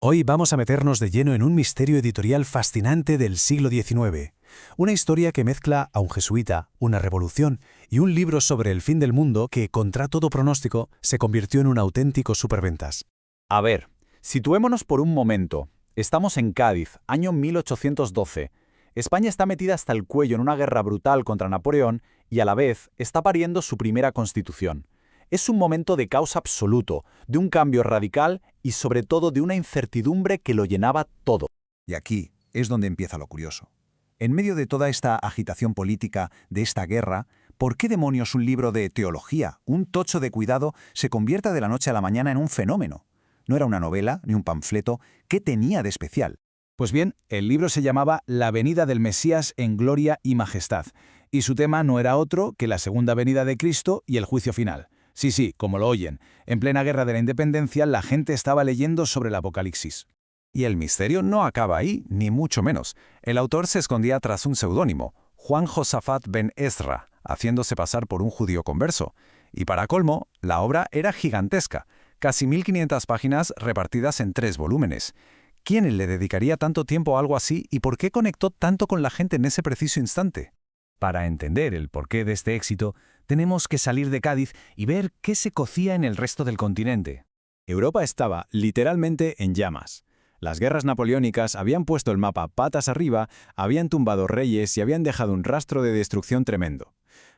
Hoy vamos a meternos de lleno en un misterio editorial fascinante del siglo XIX. Una historia que mezcla a un jesuita, una revolución y un libro sobre el fin del mundo que, contra todo pronóstico, se convirtió en un auténtico superventas. A ver, situémonos por un momento. Estamos en Cádiz, año 1812. España está metida hasta el cuello en una guerra brutal contra Napoleón y a la vez está pariendo su primera constitución. Es un momento de caos absoluto, de un cambio radical y sobre todo de una incertidumbre que lo llenaba todo. Y aquí es donde empieza lo curioso. En medio de toda esta agitación política, de esta guerra, ¿por qué demonios un libro de teología, un tocho de cuidado, se convierta de la noche a la mañana en un fenómeno? No era una novela, ni un panfleto. ¿Qué tenía de especial? Pues bien, el libro se llamaba La venida del Mesías en gloria y majestad, y su tema no era otro que la segunda venida de Cristo y el juicio final. Sí, como lo oyen, en plena guerra de la independencia la gente estaba leyendo sobre el Apocalipsis. Y el misterio no acaba ahí, ni mucho menos. El autor se escondía tras un seudónimo, Juan Josafat ben Ezra, haciéndose pasar por un judío converso. Y para colmo, la obra era gigantesca, casi 1500 páginas repartidas en 3 volúmenes. ¿Quién le dedicaría tanto tiempo a algo así y por qué conectó tanto con la gente en ese preciso instante? Para entender el porqué de este éxito, tenemos que salir de Cádiz y ver qué se cocía en el resto del continente. Europa estaba literalmente en llamas. Las guerras napoleónicas habían puesto el mapa patas arriba, habían tumbado reyes y habían dejado un rastro de destrucción tremendo.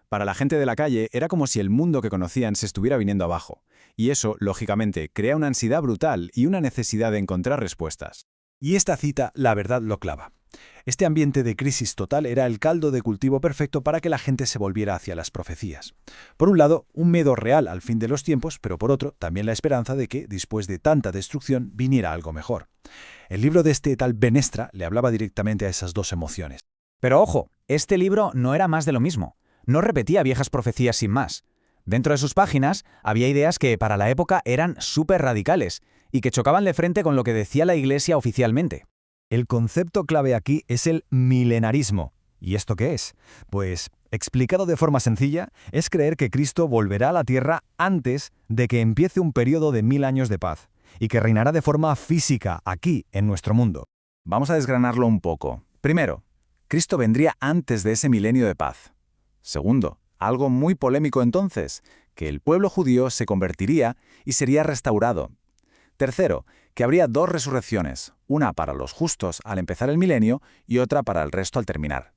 Para la gente de la calle era como si el mundo que conocían se estuviera viniendo abajo. Y eso, lógicamente, crea una ansiedad brutal y una necesidad de encontrar respuestas. Y esta cita, la verdad, lo clava. Este ambiente de crisis total era el caldo de cultivo perfecto para que la gente se volviera hacia las profecías. Por un lado, un miedo real al fin de los tiempos, pero por otro, también la esperanza de que, después de tanta destrucción, viniera algo mejor. El libro de este tal Ben Ezra le hablaba directamente a esas dos emociones. Pero ojo, este libro no era más de lo mismo. No repetía viejas profecías sin más. Dentro de sus páginas había ideas que para la época eran súper radicales y que chocaban de frente con lo que decía la Iglesia oficialmente. El concepto clave aquí es el milenarismo. ¿Y esto qué es? Pues, explicado de forma sencilla, es creer que Cristo volverá a la tierra antes de que empiece un periodo de 1000 años de paz, y que reinará de forma física aquí, en nuestro mundo. Vamos a desgranarlo un poco. Primero, Cristo vendría antes de ese milenio de paz. Segundo, algo muy polémico entonces, que el pueblo judío se convertiría y sería restaurado. Tercero, que habría 2 resurrecciones, una para los justos al empezar el milenio y otra para el resto al terminar.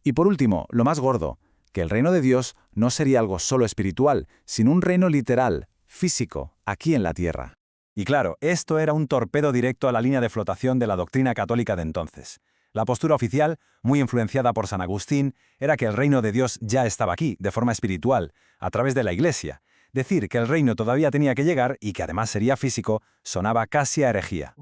Y por último, lo más gordo, que el reino de Dios no sería algo solo espiritual, sino un reino literal, físico, aquí en la tierra. Y claro, esto era un torpedo directo a la línea de flotación de la doctrina católica de entonces. La postura oficial, muy influenciada por San Agustín, era que el reino de Dios ya estaba aquí, de forma espiritual, a través de la Iglesia. Decir que el reino todavía tenía que llegar y que además sería físico sonaba casi a herejía.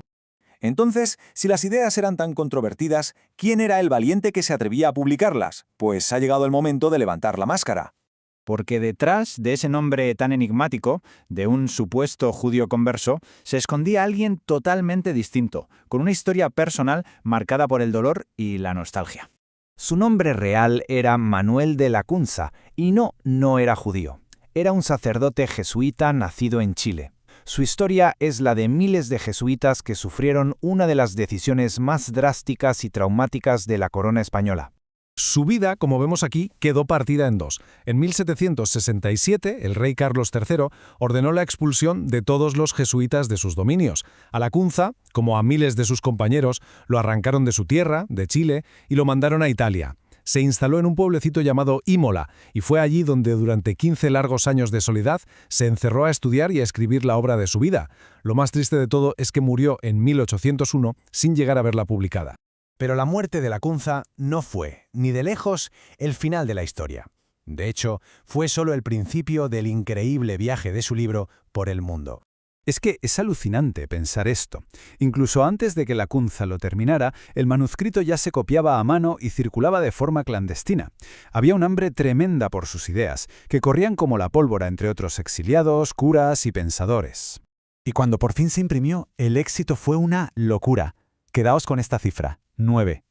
Entonces, si las ideas eran tan controvertidas, ¿quién era el valiente que se atrevía a publicarlas? Pues ha llegado el momento de levantar la máscara. Porque detrás de ese nombre tan enigmático, de un supuesto judío converso, se escondía alguien totalmente distinto, con una historia personal marcada por el dolor y la nostalgia. Su nombre real era Manuel de Lacunza, y no era judío. Era un sacerdote jesuita nacido en Chile. Su historia es la de miles de jesuitas que sufrieron una de las decisiones más drásticas y traumáticas de la corona española. Su vida, como vemos aquí, quedó partida en 2. En 1767, el rey Carlos III ordenó la expulsión de todos los jesuitas de sus dominios. A Lacunza, como a miles de sus compañeros, lo arrancaron de su tierra, de Chile, y lo mandaron a Italia. Se instaló en un pueblecito llamado Imola, y fue allí donde durante 15 largos años de soledad se encerró a estudiar y a escribir la obra de su vida. Lo más triste de todo es que murió en 1801 sin llegar a verla publicada. Pero la muerte de Lacunza no fue, ni de lejos, el final de la historia. De hecho, fue solo el principio del increíble viaje de su libro por el mundo. Es que es alucinante pensar esto. Incluso antes de que Lacunza lo terminara, el manuscrito ya se copiaba a mano y circulaba de forma clandestina. Había un hambre tremenda por sus ideas, que corrían como la pólvora entre otros exiliados, curas y pensadores. Y cuando por fin se imprimió, el éxito fue una locura. Quedaos con esta cifra: 9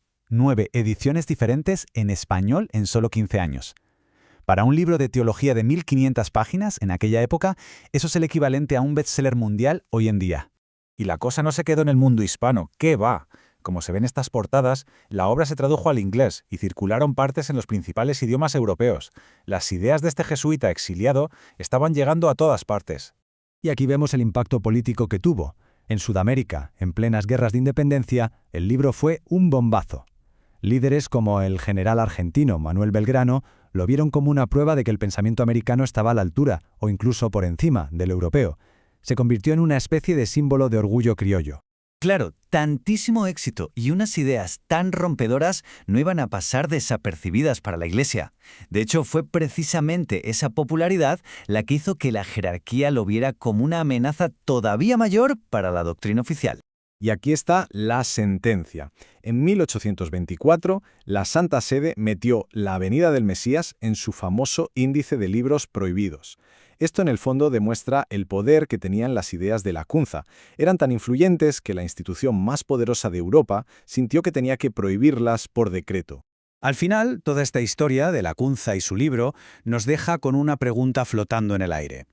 ediciones diferentes en español en solo 15 años. Para un libro de teología de 1500 páginas en aquella época, eso es el equivalente a un bestseller mundial hoy en día. Y la cosa no se quedó en el mundo hispano, ¡qué va! Como se ven estas portadas, la obra se tradujo al inglés y circularon partes en los principales idiomas europeos. Las ideas de este jesuita exiliado estaban llegando a todas partes. Y aquí vemos el impacto político que tuvo. En Sudamérica, en plenas guerras de independencia, el libro fue un bombazo. Líderes como el general argentino Manuel Belgrano lo vieron como una prueba de que el pensamiento americano estaba a la altura, o incluso por encima, del europeo. Se convirtió en una especie de símbolo de orgullo criollo. Claro, tantísimo éxito y unas ideas tan rompedoras no iban a pasar desapercibidas para la Iglesia. De hecho, fue precisamente esa popularidad la que hizo que la jerarquía lo viera como una amenaza todavía mayor para la doctrina oficial. Y aquí está la sentencia. En 1824, la Santa Sede metió la venida del Mesías en su famoso índice de libros prohibidos. Esto en el fondo demuestra el poder que tenían las ideas de Lacunza. Eran tan influyentes que la institución más poderosa de Europa sintió que tenía que prohibirlas por decreto. Al final, toda esta historia de Lacunza y su libro nos deja con una pregunta flotando en el aire.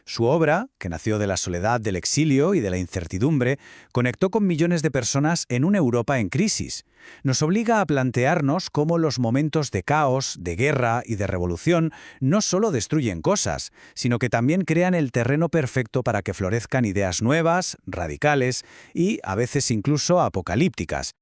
Su obra, que nació de la soledad del exilio y de la incertidumbre, conectó con millones de personas en una Europa en crisis. Nos obliga a plantearnos cómo los momentos de caos, de guerra y de revolución no solo destruyen cosas, sino que también crean el terreno perfecto para que florezcan ideas nuevas, radicales y, a veces incluso, apocalípticas.